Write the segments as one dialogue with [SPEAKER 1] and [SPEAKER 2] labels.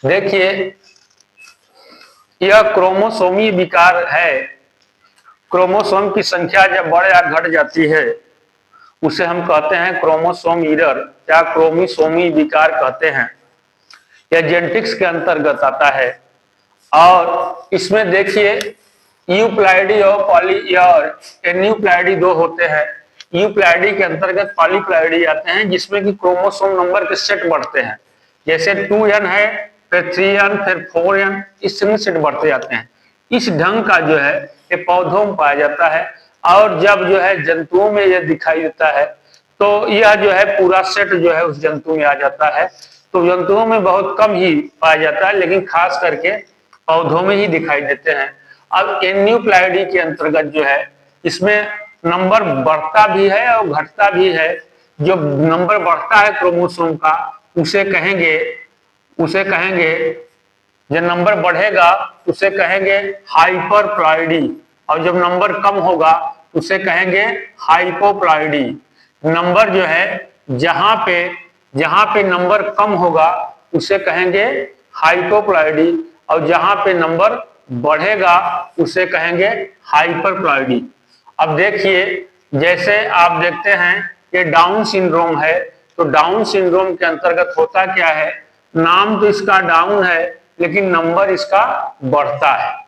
[SPEAKER 1] देखिए, यह क्रोमोसोमी विकार है। क्रोमोसोम की संख्या जब बढ़ या घट जाती है उसे हम कहते हैं क्रोमोसोम ईरर या क्रोमोसोमी विकार कहते हैं। यह जेनेटिक्स के अंतर्गत आता है और इसमें देखिए यूप्लाइडी और न्यूप्लाइडी दो होते हैं। यूप्लाइडी के अंतर्गत पॉलीप्लाइडी आते हैं जिसमें कि क्रोमोसोम नंबर के सेट बढ़ते हैं। जैसे 2n है, फिर 3n, फिर 4n, इस तरह सेट बढ़ते जाते हैं। इस ढंग का जो है ये पौधों में पाया जाता है और जब जो है जंतुओं में यह दिखाई देता है तो यह जो है पूरा सेट जो है उस जंतु में आ जाता है। तो जंतुओं में बहुत कम ही पाया जाता है लेकिन खास करके पौधों में ही दिखाई देते हैं। अब एन्यूप्लाइडी के अंतर्गत जो है इसमें नंबर बढ़ता भी है और घटता भी है। जो नंबर बढ़ता है क्रोमोसोम का उसे कहेंगे जब नंबर बढ़ेगा उसे कहेंगे हाइपरप्लॉइडी और जब नंबर कम होगा उसे कहेंगे हाइपोप्लॉइडी। नंबर जो है जहां पे नंबर कम होगा उसे कहेंगे हाइपोप्लॉइडी और जहां पे नंबर बढ़ेगा उसे कहेंगे हाइपरप्लॉइडी। अब देखिए, जैसे आप देखते हैं ये डाउन सिंड्रोम है तो डाउन सिंड्रोम के अंतर्गत होता क्या है, नाम तो इसका डाउन है लेकिन नंबर इसका बढ़ता है।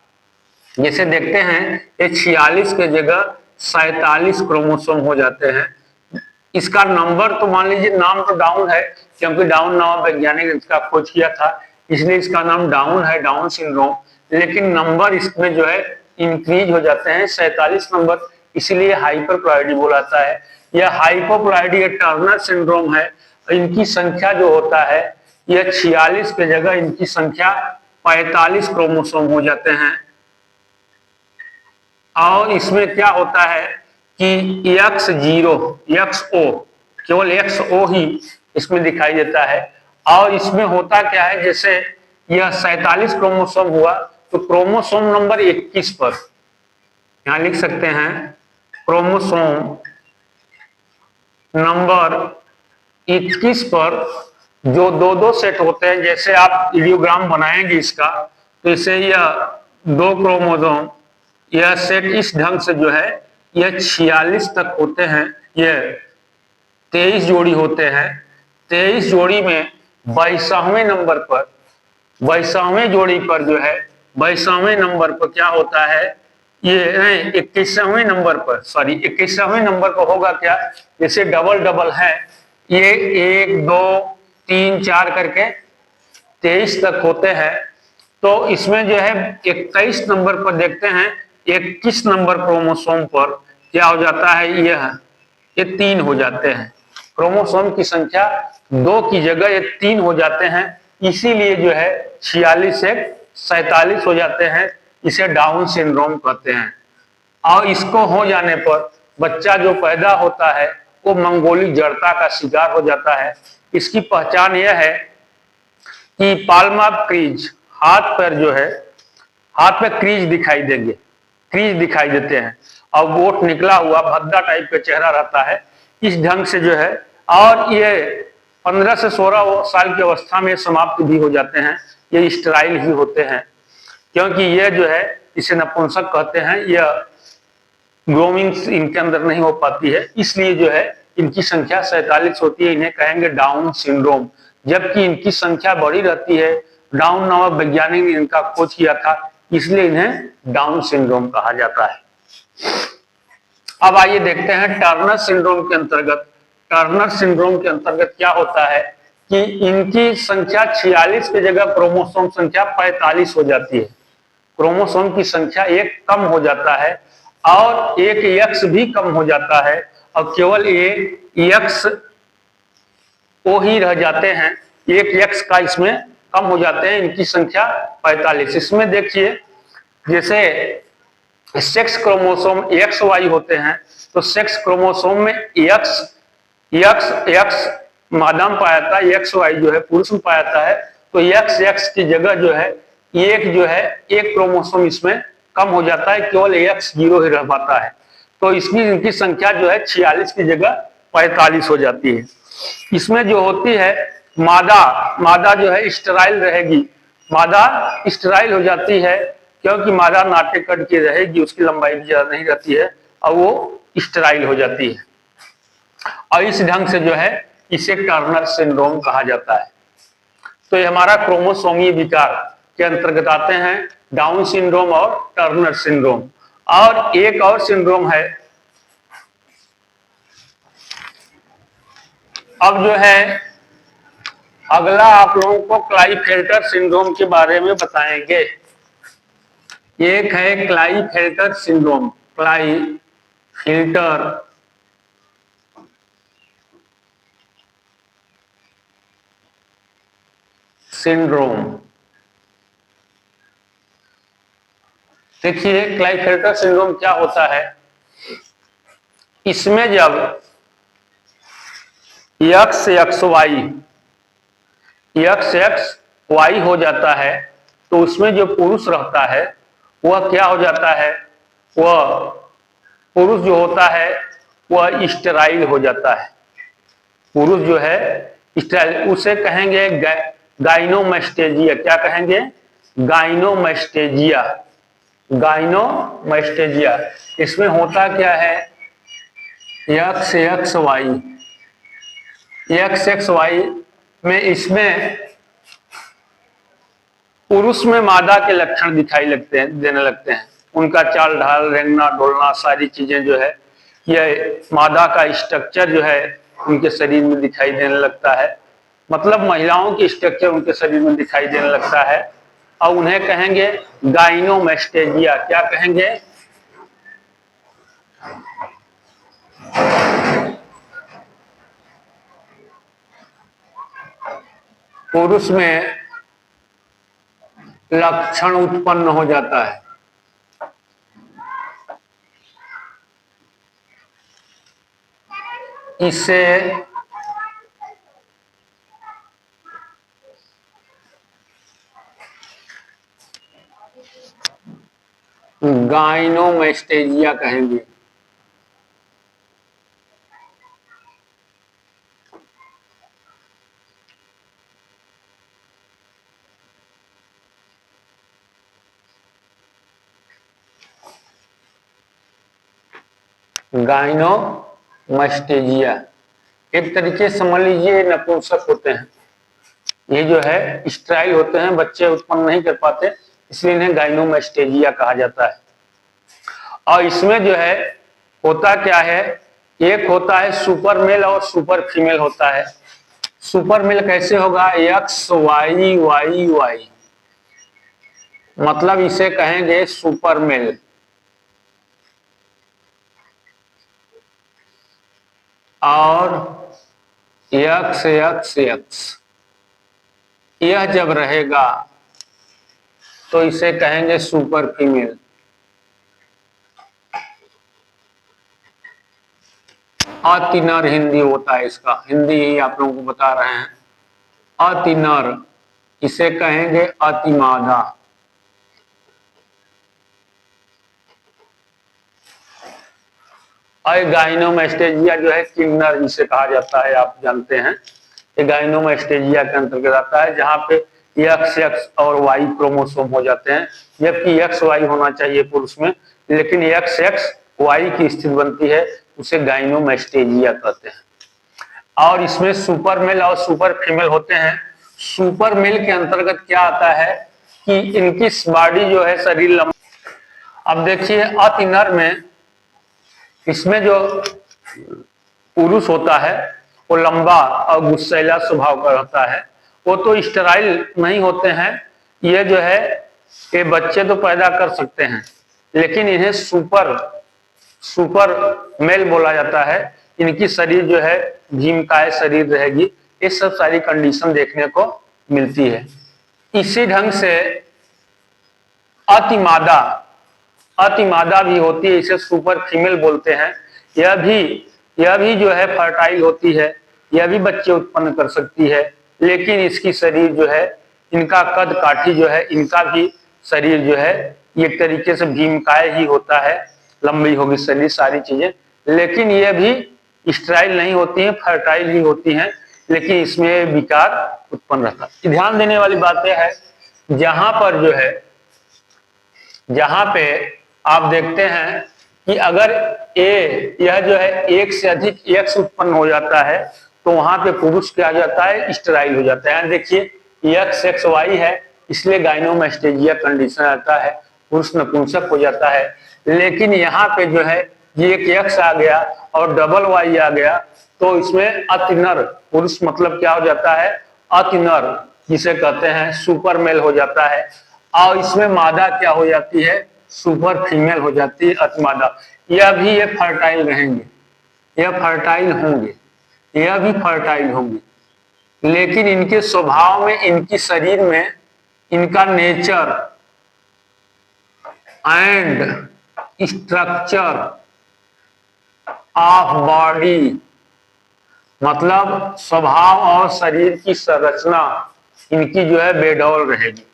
[SPEAKER 1] जैसे देखते हैं ये 46 के जगह 47 क्रोमोसोम हो जाते हैं। इसका नंबर तो मान लीजिए, नाम तो डाउन है क्योंकि डाउन नाम वैज्ञानिक ने इसका खोज किया था इसलिए इसका नाम डाउन है, डाउन सिंड्रोम। लेकिन नंबर इसमें जो है इंक्रीज हो जाते हैं 47 नंबर, इसलिए हाइपरप्लॉइडी बोलाता है। यह हाइपोप्लॉइडी टर्नर सिंड्रोम है। इनकी संख्या जो होता है यह 46 के जगह इनकी संख्या 45 क्रोमोसोम हो जाते हैं। और इसमें क्या होता है कि XO केवल XO ही इसमें दिखाई देता है। और इसमें होता क्या है, जैसे यह 47 क्रोमोसोम हुआ तो क्रोमोसोम नंबर 21 पर यहां लिख सकते हैं क्रोमोसोम नंबर 21 पर जो दो दो सेट होते हैं। जैसे आप इडियोग्राम बनाएंगे इसका तो इसे यह दो क्रोमोसोम यह सेट इस ढंग से जो है यह 46 तक होते हैं। यह 23 जोड़ी होते हैं। 23 जोड़ी में 22वें नंबर पर 22वें जोड़ी पर जो है 22वें नंबर पर क्या होता है, ये 21वें नंबर पर 21वें नंबर पर होगा क्या, जैसे डबल डबल है ये 1 2 3 4 करके 23 तक होते हैं। तो इसमें जो है 21 नंबर पर देखते हैं 21 नंबर क्रोमोसोम पर क्या हो जाता है, ये 3 हो जाते हैं। क्रोमोसोम की संख्या 2 की जगह ये 3 हो जाते हैं, इसीलिए जो है 46 से 47 हो जाते हैं। इसे डाउन सिंड्रोम कहते हैं। और इसको हो जाने पर बच्चा जो पैदा होता है वो मंगोलिक जड़ता का शिकार हो जाता है। इसकी पहचान यह है कि पाल्मा क्रीज, हाथ पर जो है हाथ में क्रीज दिखाई देंगे, क्रीज दिखाई देते हैं और वोट निकला हुआ भद्दा टाइप का चेहरा रहता है इस ढंग से जो है। और ये 15 से 16 साल की अवस्था में समाप्त भी हो जाते हैं। ये स्टेराइल ही होते हैं क्योंकि ये जो है इसे नपुंसक कहते हैं। यह ग्रोमिंग इनके अंदर नहीं हो पाती है, इसलिए जो है इनकी संख्या 47 होती है। इन्हें कहेंगे डाउन सिंड्रोम। जबकि इनकी संख्या बढ़ी रहती है, डाउन नामक वैज्ञानिक ने इनका खोज किया था इसलिए इन्हें डाउन सिंड्रोम कहा जाता है। अब आइए देखते हैं टर्नर सिंड्रोम के अंतर्गत। टर्नर सिंड्रोम के अंतर्गत क्या होता है कि इनकी संख्या 46 की जगह क्रोमोसोम संख्या 45 हो जाती है। क्रोमोसोम की संख्या एक कम हो जाता है और एक X भी कम हो जाता है और केवल ये X O ही रह जाते हैं। एक X का इसमें कम हो जाते हैं, इनकी संख्या 45। इसमें देखिए जैसे सेक्स क्रोमोसोम XY होते हैं तो सेक्स क्रोमोसोम में X मादा में पाया जाता है, XY जो है पुरुष में पाया जाता है। तो X की जगह जो है एक क्रोमोसोम इसमें कम हो जाता है, केवल X0 ही रह पाता है। तो इसमें इनकी संख्या जो है 46 की जगह 45 हो जाती है। इसमें जो होती है मादा जो है स्टेराइल रहेगी मादा स्टेराइल हो जाती है, क्योंकि मादा नाटे कट की रहेगी, उसकी लंबाई भी ज्यादा नहीं रहती है और वो स्टेराइल हो जाती है। और इस ढंग से जो है इसे टर्नर सिंड्रोम कहा जाता है। तो ये हमारा क्रोमोसोमीय विकार के अंतर्गत आते हैं डाउन सिंड्रोम और टर्नर सिंड्रोम। और एक और सिंड्रोम है, अब जो है अगला आप लोगों को क्लाइफेल्टर सिंड्रोम के बारे में बताएंगे। एक है क्लाइफेल्टर सिंड्रोम, क्लाइफिल्टर सिंड्रोम। देखिए क्लाइफेल्टर सिंड्रोम क्या होता है, इसमें जब एक्स एक्स वाई हो जाता है तो उसमें जो पुरुष रहता है वह क्या हो जाता है, वह पुरुष जो होता है वह स्टेराइल हो जाता है। पुरुष जो है स्टेराइल, उसे कहेंगे गाइनोमैस्टेजिया। क्या कहेंगे? गाइनोमैस्टेजिया। गाइनोमैस्टेजिया। इसमें होता क्या है, एक्स एक्स वाई में इसमें पुरुष में मादा के लक्षण दिखाई देने लगते हैं। उनका चाल ढाल, रेंगना डोलना, सारी चीजें जो है, यह मादा का स्ट्रक्चर जो है उनके शरीर में दिखाई देने लगता है। मतलब महिलाओं की स्ट्रक्चर उनके शरीर में दिखाई देने लगता है और उन्हें कहेंगे गाइनोमैस्टेजिया। क्या कहेंगे? पुरुष में लक्षण उत्पन्न हो जाता है। इसे गाइनोमैस्टेजिया कहेंगे। गाइनोमैस्टेजिया एक तरीके से समझ लीजिए नपुंसक होते हैं। ये जो है स्टेराइल होते हैं, बच्चे उत्पन्न नहीं कर पाते, इसलिए इन्हें गाइनोमैस्टेजिया कहा जाता है। और इसमें जो है होता क्या है, एक होता है सुपर मेल और सुपर फीमेल होता है। सुपर मेल कैसे होगा? एक्स वाई वाई वाई, मतलब इसे कहेंगे सुपर मेल। और एक्स एक्स एक्स यह जब रहेगा तो इसे कहेंगे सुपर फीमेल। अतिनर हिंदी होता है इसका, हिंदी ही आप लोगों को बता रहे हैं। अतिनर इसे कहेंगे अतिमादा। और गाइनोमैस्टेजिया जो है किन्नर जिसे कहा जाता है, आप जानते हैं। ये गाइनोमैस्टेजिया के अंतर्गत आता है, जहां पे एक्स एक्स और वाई क्रोमोसोम हो जाते हैं, जबकि एक्स वाई होना चाहिए पुरुष में, लेकिन एक्स एक्स वाई की स्थिति बनती है, उसे गाइनोमैस्टेजिया कहते हैं। और इसमें सुपर मेल और सुपर फीमेल होते हैं। सुपर मेल के अंतर्गत क्या आता है कि इनकी बॉडी जो है शरीर लंबा। अब देखिए अतिनर में इसमें जो पुरुष होता है वो लंबा और गुस्सैला स्वभाव का होता है। वो तो स्टेराइल नहीं होते हैं, ये जो है ये बच्चे तो पैदा कर सकते हैं, लेकिन इन्हें सुपर मेल बोला जाता है। इनकी शरीर जो है भीमकाय शरीर रहेगी। ये सब सारी कंडीशन देखने को मिलती है। इसी ढंग से अतिमादा भी होती है, इसे सुपर फीमेल बोलते हैं। यह भी जो है फर्टाइल होती है, यह भी बच्चे उत्पन्न कर सकती है, लेकिन इसकी शरीर जो है, इनका कद काठी जो है, इनका भी शरीर जो है एक तरीके से भीमकाय ही होता है, लंबी होगी शरीर, सारी चीजें, लेकिन यह भी स्टेराइल नहीं होती है, फर्टाइल ही होती हैं, लेकिन इसमें विकार उत्पन्न रहता है। ध्यान देने वाली बात यह है जहां पर जो है, जहां पे आप देखते हैं कि अगर ए यह जो है एक से अधिक एक्स उत्पन्न हो जाता है तो वहां पे पुरुष क्या हो जाता है, स्टेराइल हो जाता है। देखिए एक्स एक्स वाई है, इसलिए गाइनोमैस्टेजिया कंडीशन आता है, पुरुष नपुंसक हो जाता है। लेकिन यहाँ पे जो है ये एक एक्स आ गया और डबल वाई आ गया तो इसमें अतिनर, पुरुष मतलब क्या हो जाता है, अतिनर, जिसे कहते हैं सुपर मेल हो जाता है। और इसमें मादा क्या हो जाती है, सुपर फीमेल हो जाती है, अतिमादा। यह भी ये फर्टाइल रहेंगे, यह फर्टाइल होंगे, यह भी फर्टाइल होंगे, लेकिन इनके स्वभाव में, इनकी शरीर में, इनका nature and structure of body, मतलब स्वभाव और शरीर की संरचना इनकी जो है बेडौल रहेगी।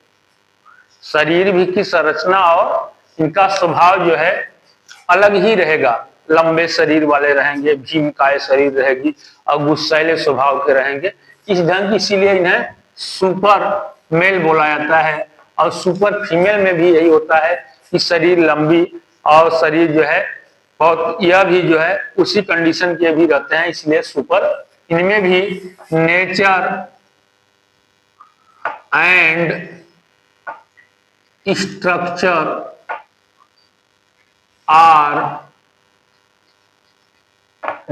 [SPEAKER 1] शरीर भी की संरचना और इनका स्वभाव जो है अलग ही रहेगा, लंबे शरीर वाले रहेंगे, भीमकाय शरीर रहेगी और गुस्सैले स्वभाव के रहेंगे। इस ढंग, इसीलिए इन्हें सुपर मेल बोला जाता है। और सुपर फीमेल में भी यही होता है कि शरीर लंबी और शरीर जो है बहुत, यह भी जो है उसी कंडीशन के भी रहते हैं, इसलिए सुपर। इनमें भी nature and structure are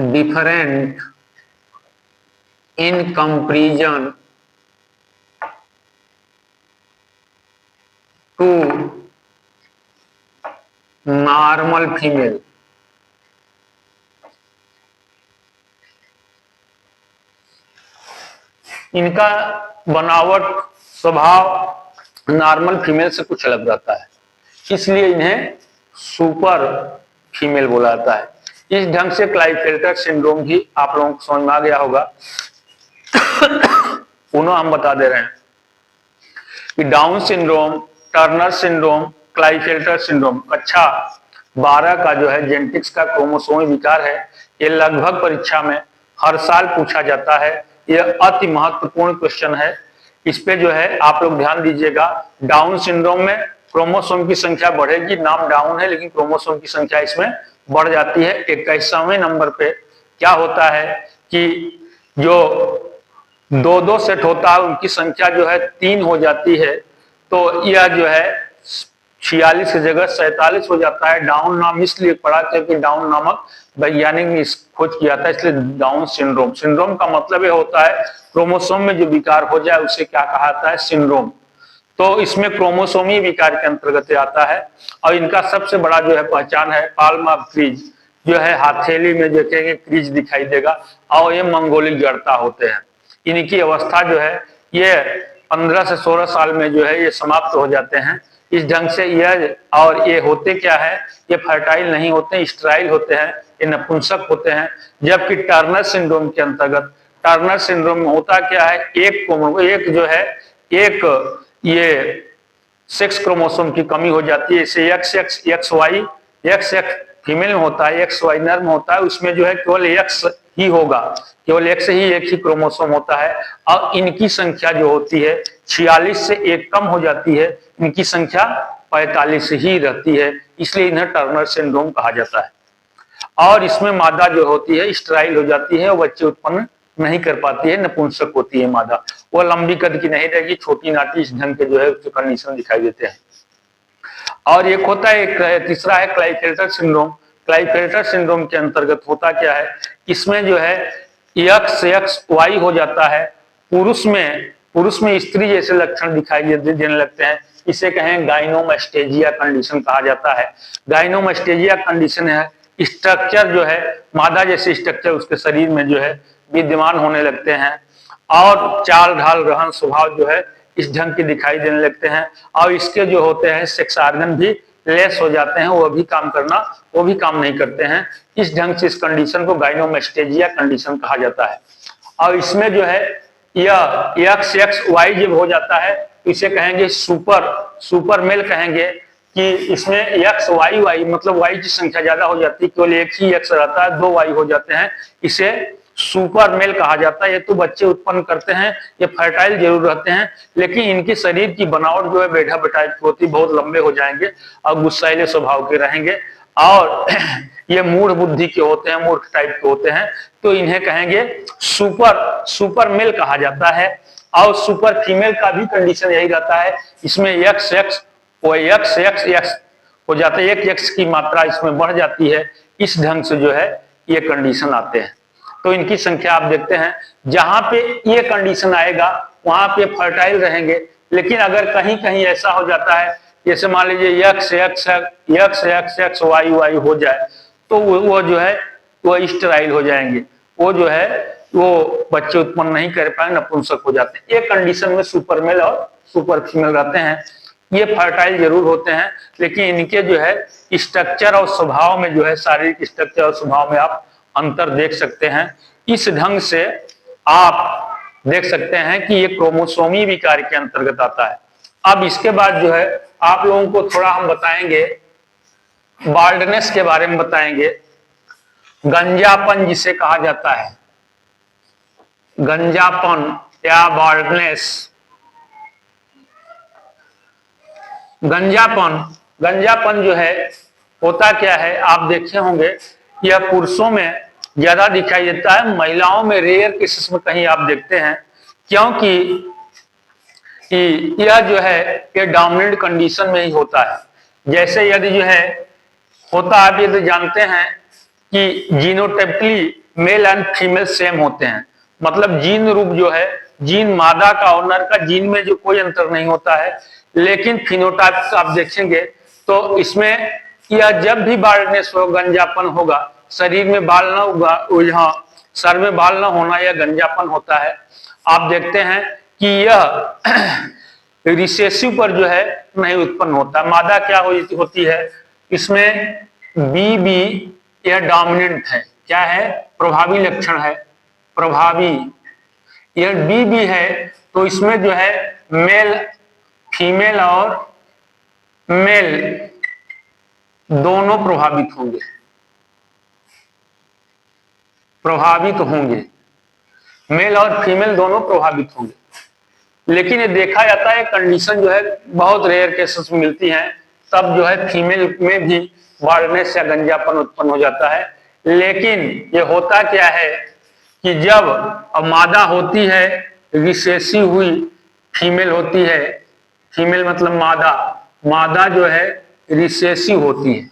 [SPEAKER 1] different in comparison to normal female. इनका बनावट, स्वभाव नॉर्मल फीमेल से कुछ अलग रहता है, इसलिए इन्हें सुपर फीमेल बोला जाता है। इस ढंग से क्लाइफेल्टर सिंड्रोम भी आप लोगों को समझ में आ गया होगा। पुनः हम बता दे रहे हैं कि Down syndrome, Turner syndrome, Klinefelter syndrome कक्षा 12 का जो है जेनेटिक्स का क्रोमोसोमी विकार है। ये लगभग परीक्षा में हर साल पूछा जाता है, यह अति महत्वपूर्ण क्वेश्चन है। इस पे जो है आप लोग ध्यान दीजिएगा। डाउन सिंड्रोम में क्रोमोसोम की संख्या बढ़ेगी, नाम डाउन है लेकिन क्रोमोसोम की संख्या इसमें बढ़ जाती है। 21वें नंबर पे क्या होता है कि जो दो दो सेट होता है उनकी संख्या जो है 3 हो जाती है, तो यह जो है 46 की जगह 47 हो जाता है। डाउन नाम इसलिए पड़ा क्योंकि डाउन नामक वैज्ञानिक ने खोज किया था, इसलिए डाउन सिंड्रोम। सिंड्रोम का मतलब यह होता है क्रोमोसोम में जो विकार हो जाए उसे क्या कहा जाता है, सिंड्रोम। तो इसमें क्रोमोसोमी विकार के अंतर्गत आता है। और इनका सबसे बड़ा जो है पहचान है पाल्म ऑफ क्रीज, जो है हथेली में देखेंगे क्रीज दिखाई देगा, और ये मंगोलिक जड़ता होते हैं। इनकी अवस्था जो है ये 15 से 16 साल में जो है ये समाप्त हो जाते हैं। इस ढंग से यह, और ये होते क्या है, ये फर्टाइल नहीं होते, स्टेराइल होते हैं, ये नपुंसक होते हैं। जबकि टर्नर सिंड्रोम के अंतर्गत, टर्नर सिंड्रोम में होता क्या है, एक जो है एक ये सेक्स क्रोमोसोम की कमी हो जाती है। इसे X X X Y, X X female में होता है, एक्स वाई नर में होता है, उसमें जो है केवल एक्स ही होगा, केवल एक्स ही एक ही क्रोमोसोम होता है। और इनकी संख्या जो होती है 46 से एक कम हो जाती है, इनकी संख्या 45 ही रहती है, इसलिए इन्हें टर्नर सिंड्रोम कहा जाता है। और इसमें मादा जो होती है स्टेराइल हो जाती है, बच्चे उत्पन्न नहीं कर पाती है, नपुंसक होती है मादा। वो लंबी कद की नहीं रहेगी, छोटी नाटी, इस ढंग के जो है कंडीशन दिखाई देते हैं। और एक होता है, तीसरा है क्लाइफेल्टर सिंड्रोम। क्लाइफेल्टर सिंड्रोम के अंतर्गत होता क्या है, इसमें जो है एक्स एक्स वाई हो जाता है। पुरुष में स्त्री जैसे लक्षण दिखाई देने लगते हैं, इसे कहें गाइनोमैस्टेजिया कंडीशन कहा जाता है। गाइनोमैस्टेजिया कंडीशन है, स्ट्रक्चर जो है मादा जैसे स्ट्रक्चर उसके शरीर में जो है विद्यमान होने लगते हैं, और चाल ढाल रहन स्वभाव जो है इस ढंग के दिखाई देने लगते हैं। और इसके जो होते हैं सेक्स ऑर्गन भी लेस हो जाते हैं, वो भी काम नहीं करते हैं। इस ढंग से इस कंडीशन को गाइनोमैस्टेजिया कंडीशन कहा जाता है। और इसमें जो है यह एक्स एक्स वाई जब हो जाता है तो इसे कहेंगे सुपर मेल कहेंगे, कि इसमें एक्स वाई मतलब वाई की संख्या ज्यादा हो जाती है, केवल एक ही एक्स रहता है, 2 वाई हो जाते हैं, इसे सुपर मेल कहा जाता है। ये तो बच्चे उत्पन्न करते हैं, ये फर्टाइल जरूर रहते हैं, लेकिन इनकी शरीर की बनावट जो है बेढ़ा टाइप की होती है, बहुत लंबे हो जाएंगे और गुस्सैले स्वभाव के रहेंगे और ये मूढ़ बुद्धि के होते हैं, मूर्ख टाइप के होते हैं, तो इन्हें कहेंगे सुपर मेल कहा जाता है। और सुपर फीमेल का भी कंडीशन यही रहता है, इसमें एक्स एक्स वो एक्स एक्स एक्स हो जाता है, एक एक्स की मात्रा इसमें बढ़ जाती है। इस ढंग से जो है ये कंडीशन आते हैं। तो इनकी संख्या आप देखते हैं, जहां पे ये कंडीशन आएगा वहां पे फर्टाइल रहेंगे, लेकिन अगर कहीं कहीं ऐसा हो जाता है, जैसे मान लीजिए X X X X X Y Y हो जाए, तो वो जो है वो स्टेराइल हो जाएंगे, वो जो है वो बच्चे उत्पन्न नहीं कर पाए, नपुंसक हो जाते हैं। एक कंडीशन में सुपर मेल और सुपर फीमेल रहते हैं। ये फर्टाइल जरूर होते हैं, लेकिन इनके जो है स्ट्रक्चर और स्वभाव में जो है, शारीरिक स्ट्रक्चर और स्वभाव में आप अंतर देख सकते हैं। इस ढंग से आप देख सकते हैं कि ये क्रोमोसोमी विकार के अंतर्गत आता है। अब इसके बाद जो है आप लोगों को थोड़ा हम बताएंगे बाल्डनेस के बारे में बताएंगे, गंजापन जिसे कहा जाता है, गंजापन या बाल्डनेस। गंजापन जो है होता क्या है, आप देखे होंगे यह पुरुषों में ज्यादा दिखाई देता है, महिलाओं में रेयर केसेस में कहीं आप देखते हैं, क्योंकि यह जो है ये डोमिनेंट कंडीशन में ही होता है। जैसे यदि जो है होता, आप ये तो जानते हैं कि जीनोटाइपली मेल एंड फीमेल सेम होते हैं, मतलब जीन रूप जो है, जीन मादा का और नर का जीन में जो कोई अंतर नहीं होता है, लेकिन फिनोटाइप आप देखेंगे तो इसमें यह जब भी बाल्डनेस हो, गंजापन होगा, शरीर में बाल ना होगा, यहाँ सर में बाल ना होना, यह गंजापन होता है। आप देखते हैं कि यह रिसेसिव पर जो है नहीं उत्पन्न होता। मादा क्या होती है, इसमें बी यह डोमिनेंट है, क्या है, प्रभावी लक्षण है, प्रभावी। यह बी है तो इसमें जो है मेल फीमेल और मेल दोनों प्रभावित होंगे, मेल और फीमेल दोनों प्रभावित होंगे। लेकिन ये देखा जाता है कंडीशन जो है बहुत रेयर केसेस में मिलती हैं, तब जो है फीमेल में भी बाल्डनेस या गंजापन उत्पन्न हो जाता है। लेकिन ये होता क्या है कि जब मादा होती है, रिसेसिव हुई फीमेल होती है, फीमेल मतलब मादा जो है रिसेसिव होती है,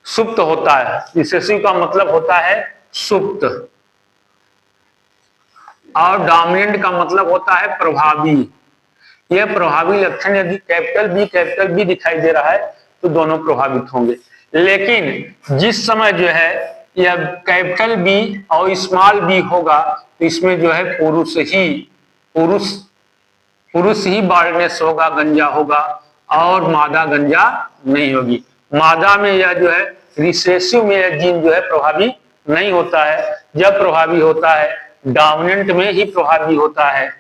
[SPEAKER 1] सुप्त होता है। रिसेसिव का मतलब होता है सुप्त, और डोमिनेंट का मतलब होता है प्रभावी। यह प्रभावी लक्षण यदि कैपिटल बी दिखाई दे रहा है तो दोनों प्रभावित होंगे। लेकिन जिस समय जो है यह कैपिटल बी और स्मॉल बी होगा तो इसमें जो है पुरुष ही बाल्डनेस होगा, गंजा होगा, और मादा गंजा नहीं होगी। मादा में यह जो है रिसेसिव में यह जीन जो है प्रभावी नहीं होता है। जब प्रभावी होता है डोमिनेंट में ही प्रभावी होता है।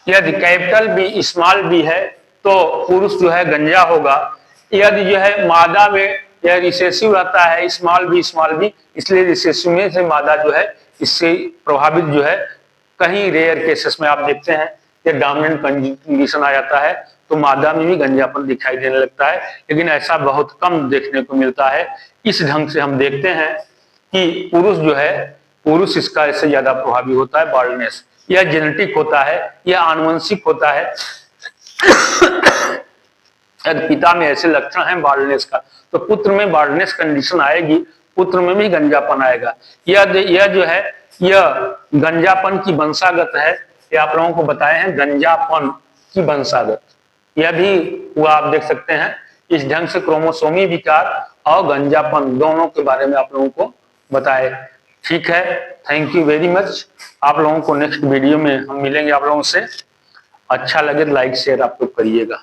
[SPEAKER 1] यदि कैपिटल बी स्मॉल बी है तो पुरुष जो है गंजा होगा। यदि जो है मादा में यह रिसेसिव रहता है, स्मॉल बी, इसलिए रिसेसिव में से मादा जो है इससे प्रभावित जो है, कहीं रेयर केसेस में आप देखते हैं ये डोमिनेंट कंडीशन आ जाता है तो मादा में भी गंजापन दिखाई देने लगता है, लेकिन ऐसा बहुत कम देखने को मिलता है। इस ढंग से हम देखते हैं कि पुरुष इसका इससे ज्यादा प्रभावी होता है बाल्डनेस। यह जेनेटिक होता है, यह आनुवंशिक होता है। यदि पिता में ऐसे लक्षण हैं बाल्डनेस का तो पुत्र में बाल्डनेस कंडीशन आएगी, पुत्र में भी गंजापन आएगा। यह जो है यह गंजापन की वंशागत है, ये आप लोगों को बताए हैं गंजापन की वंशागत। यह भी हुआ आप देख सकते हैं। इस ढंग से क्रोमोसोमी विकार और गंजापन दोनों के बारे में आप लोगों को बताए। ठीक है, थैंक यू वेरी मच। आप लोगों को नेक्स्ट वीडियो में हम मिलेंगे आप लोगों से। अच्छा लगे लाइक शेयर आप लोग करिएगा।